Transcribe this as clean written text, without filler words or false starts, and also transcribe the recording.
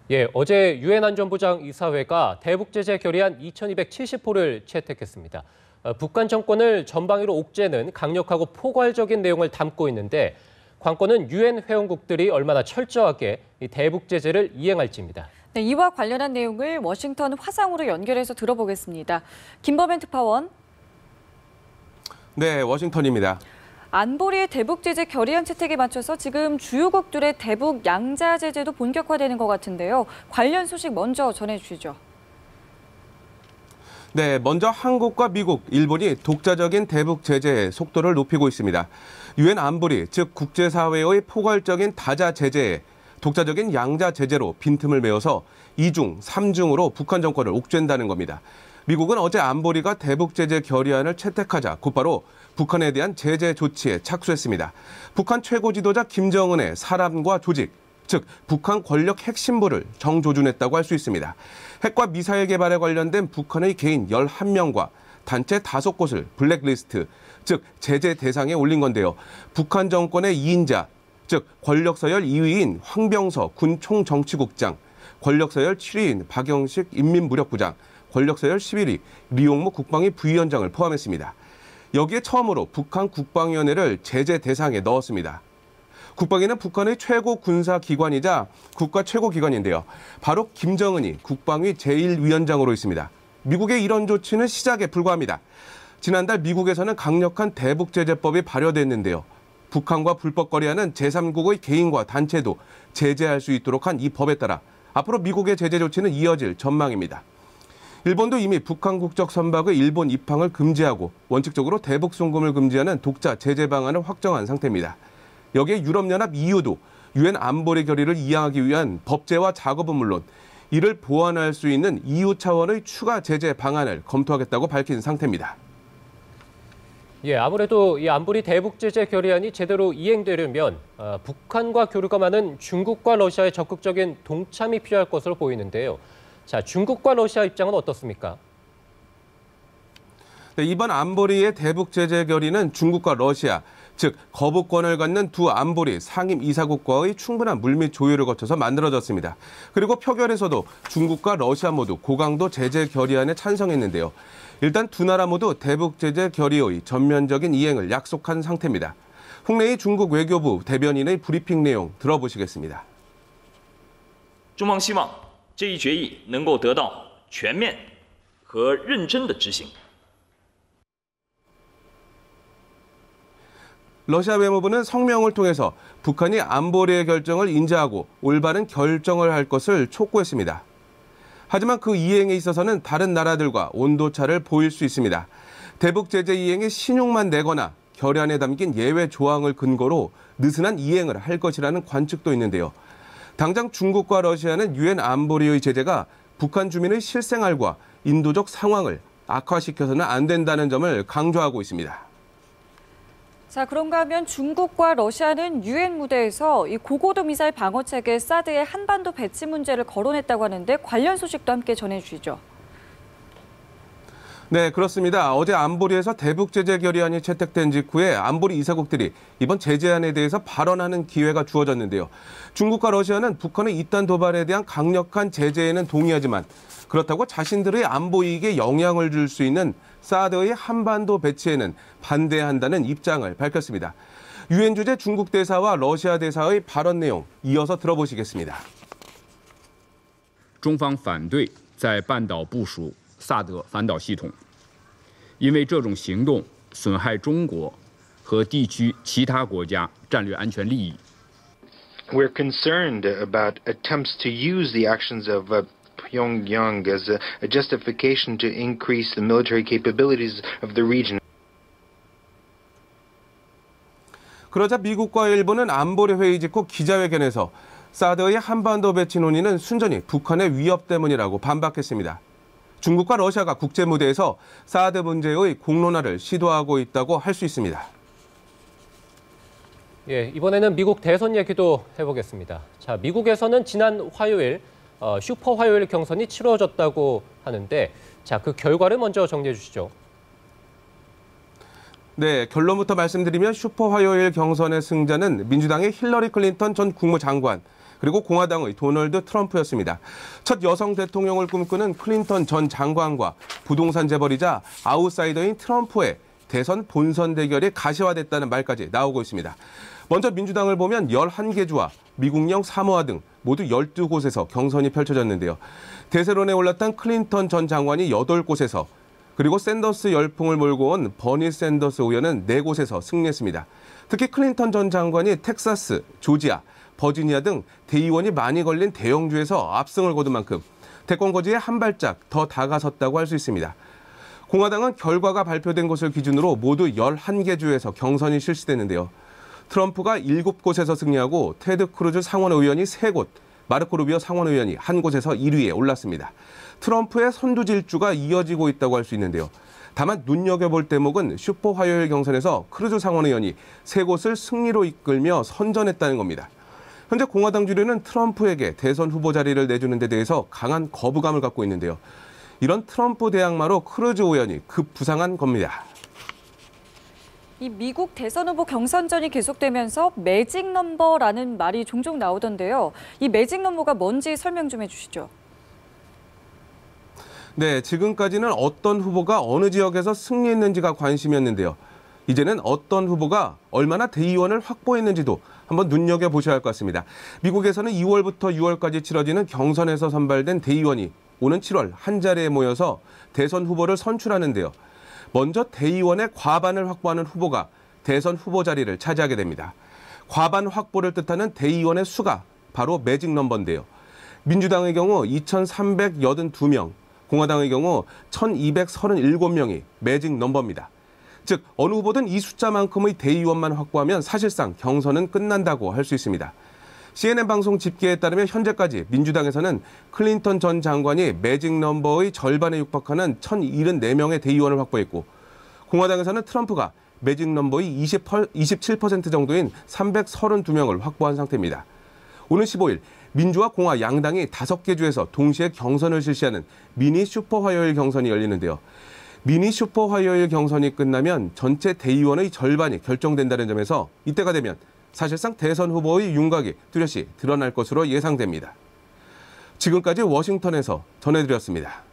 예, 어제 유엔 안전보장 이사회가 대북 제재 결의안 2270호를 채택했습니다. 북한 정권을 전방위로 옥죄는 강력하고 포괄적인 내용을 담고 있는데 관건은 유엔 회원국들이 얼마나 철저하게 이 대북 제재를 이행할지입니다. 네, 이와 관련한 내용을 워싱턴 화상으로 연결해서 들어보겠습니다. 김범현 특파원. 네, 워싱턴입니다. 안보리의 대북 제재 결의안 채택에 맞춰서 지금 주요국들의 대북 양자 제재도 본격화되는 것 같은데요. 관련 소식 먼저 전해주시죠. 네, 먼저 한국과 미국, 일본이 독자적인 대북 제재의 속도를 높이고 있습니다. 유엔 안보리, 즉 국제사회의 포괄적인 다자 제재에 독자적인 양자 제재로 빈틈을 메워서 2중, 3중으로 북한 정권을 옥죄다는 겁니다. 미국은 어제 안보리가 대북 제재 결의안을 채택하자 곧바로 북한에 대한 제재 조치에 착수했습니다. 북한 최고 지도자 김정은의 사람과 조직, 즉 북한 권력 핵심부를 정조준했다고 할 수 있습니다. 핵과 미사일 개발에 관련된 북한의 개인 11명과 단체 5곳을 블랙리스트, 즉 제재 대상에 올린 건데요. 북한 정권의 2인자, 즉 권력서열 2위인 황병서 군 총정치국장, 권력서열 7위인 박영식 인민무력부장, 권력서열 11위 리용무 국방위 부위원장을 포함했습니다. 여기에 처음으로 북한 국방위원회를 제재 대상에 넣었습니다. 국방위는 북한의 최고 군사기관이자 국가 최고기관인데요. 바로 김정은이 국방위 제1위원장으로 있습니다. 미국의 이런 조치는 시작에 불과합니다. 지난달 미국에서는 강력한 대북제재법이 발효됐는데요. 북한과 불법 거래하는 제3국의 개인과 단체도 제재할 수 있도록 한 이 법에 따라 앞으로 미국의 제재 조치는 이어질 전망입니다. 일본도 이미 북한 국적 선박의 일본 입항을 금지하고 원칙적으로 대북 송금을 금지하는 독자 제재 방안을 확정한 상태입니다. 여기에 유럽연합 EU도 유엔 안보리 결의를 이행하기 위한 법제화 작업은 물론 이를 보완할 수 있는 EU 차원의 추가 제재 방안을 검토하겠다고 밝힌 상태입니다. 예, 아무래도 이 안보리 대북 제재 결의안이 제대로 이행되려면 북한과 교류가 많은 중국과 러시아의 적극적인 동참이 필요할 것으로 보이는데요. 자, 중국과 러시아 입장은 어떻습니까? 네, 이번 안보리의 대북 제재 결의는 중국과 러시아, 즉 거부권을 갖는 두 안보리 상임 이사국과의 충분한 물밑 조율을 거쳐서 만들어졌습니다. 그리고 표결에서도 중국과 러시아 모두 고강도 제재 결의안에 찬성했는데요. 일단 두 나라 모두 대북 제재 결의의 전면적인 이행을 약속한 상태입니다. 홍래희 중국 외교부 대변인의 브리핑 내용 들어보시겠습니다. 中方希望这一决议能够得到全面和认真的执行。 러시아 외무부는 성명을 통해서 북한이 안보리의 결정을 인지하고 올바른 결정을 할 것을 촉구했습니다. 하지만 그 이행에 있어서는 다른 나라들과 온도차를 보일 수 있습니다. 대북 제재 이행에 신용만 내거나 결의안에 담긴 예외 조항을 근거로 느슨한 이행을 할 것이라는 관측도 있는데요. 당장 중국과 러시아는 유엔 안보리의 제재가 북한 주민의 실생활과 인도적 상황을 악화시켜서는 안 된다는 점을 강조하고 있습니다. 자, 그런가 하면 중국과 러시아는 유엔 무대에서 이 고고도 미사일 방어 체계 사드의 한반도 배치 문제를 거론했다고 하는데 관련 소식도 함께 전해주시죠. 네, 그렇습니다. 어제 안보리에서 대북 제재 결의안이 채택된 직후에 안보리 이사국들이 이번 제재안에 대해서 발언하는 기회가 주어졌는데요. 중국과 러시아는 북한의 이딴 도발에 대한 강력한 제재에는 동의하지만 그렇다고 자신들의 안보 이익에 영향을 줄 수 있는 사드의 한반도 배치에는 반대한다는 입장을 밝혔습니다. 유엔 주재 중국 대사와 러시아 대사의 발언 내용 이어서 들어보시겠습니다. 中方反对在半岛部署萨德反导系统，因为这种行动损害中国和地区其他国家战略安全利益。 We're concerned about attempts to use the actions of Pyongyang as a justification to increase the military capabilities of the region. 그러자 미국과 일본은 안보리 회의 직후 기자회견에서 사드의 한반도 배치 논의는 순전히 북한의 위협 때문이라고 반박했습니다. 중국과 러시아가 국제 무대에서 사드 문제의 공론화를 시도하고 있다고 할 수 있습니다. 예, 이번에는 미국 대선 얘기도 해보겠습니다. 자, 미국에서는 지난 화요일 슈퍼 화요일 경선이 치러졌다고 하는데, 자, 그 결과를 먼저 정리해 주시죠. 네, 결론부터 말씀드리면 슈퍼 화요일 경선의 승자는 민주당의 힐러리 클린턴 전 국무장관, 그리고 공화당의 도널드 트럼프였습니다. 첫 여성 대통령을 꿈꾸는 클린턴 전 장관과 부동산 재벌이자 아웃사이더인 트럼프의 대선 본선 대결이 가시화됐다는 말까지 나오고 있습니다. 먼저 민주당을 보면 11개 주와 미국령 사모아 등 모두 12곳에서 경선이 펼쳐졌는데요. 대세론에 올랐던 클린턴 전 장관이 8곳에서, 그리고 샌더스 열풍을 몰고 온 버니 샌더스 의원은 4곳에서 승리했습니다. 특히 클린턴 전 장관이 텍사스, 조지아, 버지니아 등 대의원이 많이 걸린 대형주에서 압승을 거둔 만큼 대권 거지에 한 발짝 더 다가섰다고 할 수 있습니다. 공화당은 결과가 발표된 곳을 기준으로 모두 11개 주에서 경선이 실시됐는데요. 트럼프가 7곳에서 승리하고 테드 크루즈 상원의원이 3곳, 마르코 루비오 상원의원이 1곳에서 1위에 올랐습니다. 트럼프의 선두질주가 이어지고 있다고 할 수 있는데요. 다만 눈여겨볼 대목은 슈퍼 화요일 경선에서 크루즈 상원의원이 3곳을 승리로 이끌며 선전했다는 겁니다. 현재 공화당 주류는 트럼프에게 대선 후보 자리를 내주는 데 대해서 강한 거부감을 갖고 있는데요. 이런 트럼프 대항마로 크루즈 의원이 급부상한 겁니다. 이 미국 대선 후보 경선전이 계속되면서 매직 넘버라는 말이 종종 나오던데요. 이 매직 넘버가 뭔지 설명 좀 해주시죠. 네, 지금까지는 어떤 후보가 어느 지역에서 승리했는지가 관심이었는데요. 이제는 어떤 후보가 얼마나 대의원을 확보했는지도 한번 눈여겨보셔야 할 것 같습니다. 미국에서는 2월부터 6월까지 치러지는 경선에서 선발된 대의원이 오는 7월 한 자리에 모여서 대선 후보를 선출하는데요. 먼저 대의원의 과반을 확보하는 후보가 대선 후보 자리를 차지하게 됩니다. 과반 확보를 뜻하는 대의원의 수가 바로 매직 넘버인데요. 민주당의 경우 2,382명, 공화당의 경우 1,237명이 매직 넘버입니다. 즉 어느 후보든 이 숫자만큼의 대의원만 확보하면 사실상 경선은 끝난다고 할 수 있습니다. CNN 방송 집계에 따르면 현재까지 민주당에서는 클린턴 전 장관이 매직 넘버의 절반에 육박하는 1,074명의 대의원을 확보했고, 공화당에서는 트럼프가 매직 넘버의 27% 정도인 332명을 확보한 상태입니다. 오는 15일 민주와 공화 양당이 5개 주에서 동시에 경선을 실시하는 미니 슈퍼 화요일 경선이 열리는데요. 미니 슈퍼 화요일 경선이 끝나면 전체 대의원의 절반이 결정된다는 점에서 이때가 되면 사실상 대선 후보의 윤곽이 뚜렷이 드러날 것으로 예상됩니다. 지금까지 워싱턴에서 전해드렸습니다.